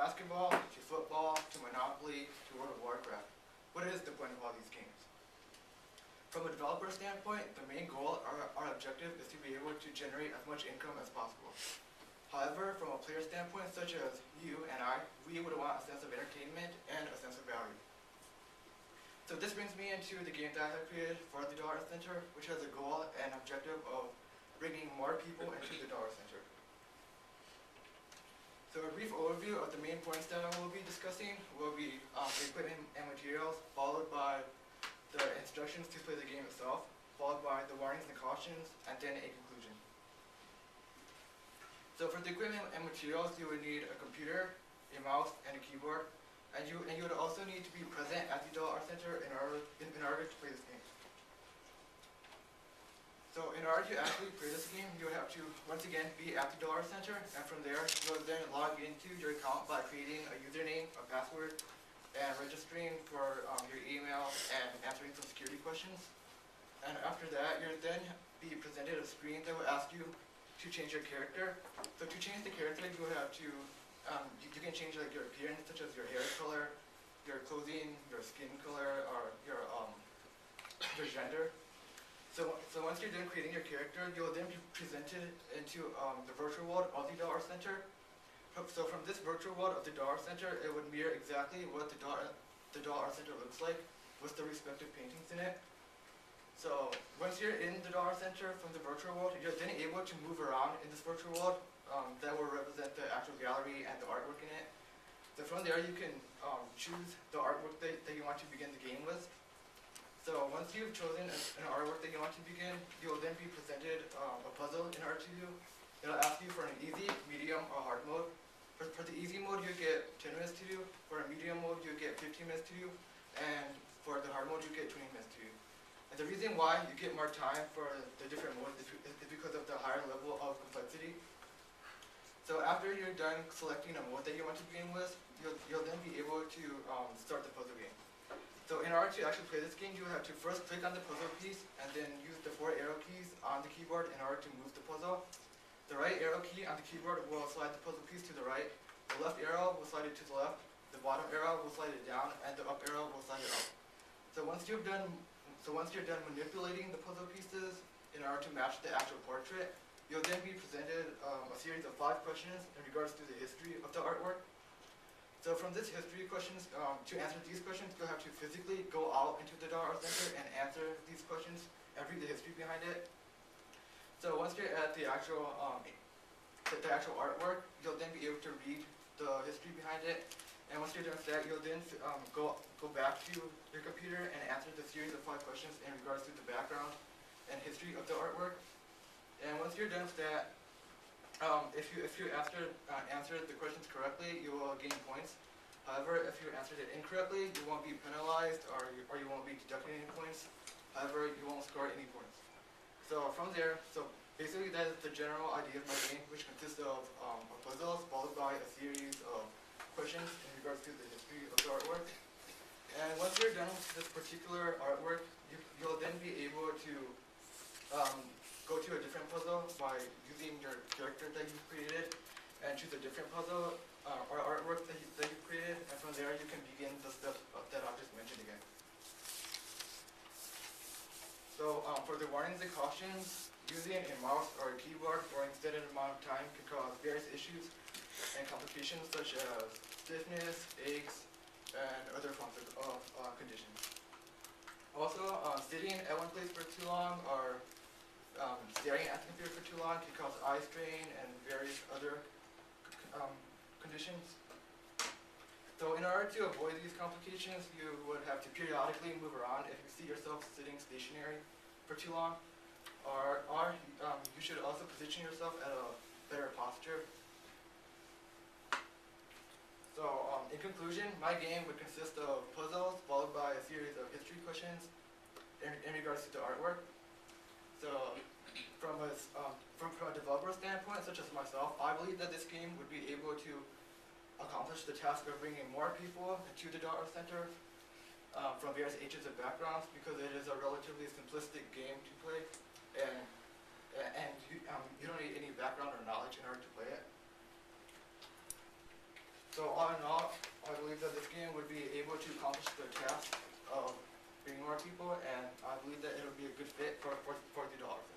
basketball, to football, to Monopoly, to World of Warcraft. What is the point of all these games? From a developer standpoint, the main goal, our objective, is to be able to generate as much income as possible. However, from a player standpoint, such as you and I, we would want a sense of entertainment and a sense of value. So this brings me into the game that I have created for the Dollar Center, which has a goal and objective of bringing more people into the Dollar Center. So a brief overview of the main points that I will be discussing will be the equipment and materials, followed by the instructions to play the game itself, followed by the warnings and cautions, and then a conclusion. So for the equipment and materials, you would need a computer, a mouse, and a keyboard, and you would also need to be present at the Dollar Center in order to play this game. So in order to actually play this game, you would have to, once again, be at the Dollar Center, and from there, you would then log into your account by creating a username, a password, and registering for your email and answering some security questions. And after that, you'll then be presented a screen that will ask you to change your character. So to change the character, you will have to, you can change like your appearance, such as your hair color, your clothing, your skin color, or your gender. So once you're done creating your character, you'll then be presented into the virtual world of the Dollar Center. So from this virtual world of the Dollar Center, it would mirror exactly what the Dollar Center looks like with the respective paintings in it. So once you're in the Dollar Center from the virtual world, you're then able to move around in this virtual world that will represent the actual gallery and the artwork in it. So from there, you can choose the artwork that you want to begin the game with. So once you've chosen an artwork that you want to begin, you'll then be presented a puzzle in order to do. It'll ask you for an easy, medium, or hard mode. For the easy mode, you get 10 minutes to do. For a medium mode, you get 15 minutes to do. And for the hard mode, you get 20 minutes to do. And the reason why you get more time for the different modes is because of the higher level of complexity. So after you're done selecting a mode that you want to begin with, you'll then be able to start the puzzle game. So in order to actually play this game, you have to first click on the puzzle piece and then use the 4 arrow keys on the keyboard in order to move the puzzle. The right arrow key on the keyboard will slide the puzzle piece to the right. The left arrow will slide it to the left. The bottom arrow will slide it down, and the up arrow will slide it up. So once you're done manipulating the puzzle pieces in order to match the actual portrait, you'll then be presented a series of 5 questions in regards to the history of the artwork. So from this history questions, to answer these questions, you'll have to physically go out into the Dollar Center and answer these questions and read the history behind it. So once you're at the actual artwork, you'll then be able to read the history behind it. And once you're done with that, you'll then go back to your computer and answer the series of 5 questions in regards to the background and history of the artwork. And once you're done with that, if you answered the questions correctly, you will gain points. However, if you answered it incorrectly, you won't be penalized or you won't be deducted any points. However, you won't score any points. So from there, so basically that is the general idea of my game, which consists of puzzles followed by a series of questions in regards to the history of the artwork. And once you're done with this particular artwork, you'll then be able to go to a different puzzle by using your character that you've created and choose a different puzzle or artwork that you've created, and from there you can begin the step that I've just mentioned again. So for the warnings and cautions, using a mouse or a keyboard for an extended amount of time can cause various issues and complications such as stiffness, aches, and other forms of conditions. Also, sitting at one place for too long or staring at the computer for too long can cause eye strain and various other conditions. So in order to avoid these complications, you would have to periodically move around if you see yourself sitting stationary for too long, or you should also position yourself at a better posture. So in conclusion, my game would consist of puzzles followed by a series of history questions in regards to the artwork. So from a developer standpoint, such as myself, I believe that this game would be able to accomplish the task of bringing more people to the Dollar Center from various ages and backgrounds, because it is a relatively simplistic game to play, and you don't need any background or knowledge in order to play it. So all in all, I believe that this game would be able to accomplish the task of bringing more people, and I believe that it'll be a good fit for $40.